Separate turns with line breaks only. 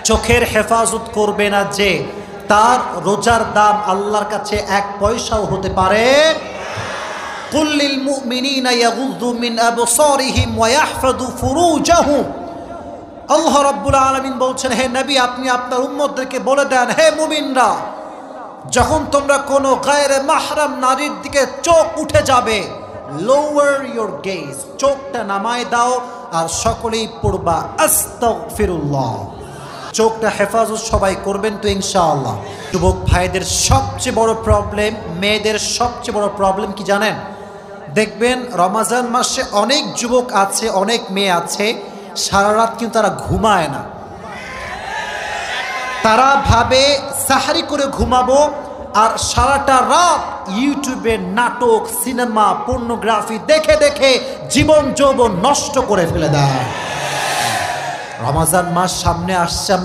চোখের হেফাজত করবে না যে, তার রোজার দাম আল্লাহর কাছে 1 পয়সাও হতে পারে। কুল লিল মুমিনিনা ইয়াগুযযু মিন আবসারিহিম ওয়া ইয়াহফাযু ফুরুজাহুম। আল্লাহ রাব্বুল আলামিন বলছেন, হে নবী, আপনি আপনার উম্মতদেরকে বলে দেন, হে মুমিনরা, যখন তোমরা কোনো গায়রে মাহরাম নারীর দিকে চোখ উঠে যাবে, লোয়ার ইউর গেজ, চোখটা নামায় দাও আর সকলেই পড়বা আস্তাগফিরুল্লাহ। চোখটা হেফাজত সবাই করবেন তো ইনশাআল্লাহ। যুবক ভাইদের সবচেয়ে বড় প্রবলেম, মেয়েদের সবচেয়ে বড় প্রবলেম কি জানেন? দেখবেন রমজান মাসে অনেক যুবক আছে, অনেক মেয়ে আছে, সারা রাত কিন্তু তারা ঘুমায় না। তারা ভাবে সাহারি করে ঘুমাবো, আর সারাটা রাত ইউটিউবে নাটক, সিনেমা, পর্নোগ্রাফি দেখে দেখে জীবন যৌবন নষ্ট করে ফেলে দেয়। রমজান মাস সামনে আসছে, আমরা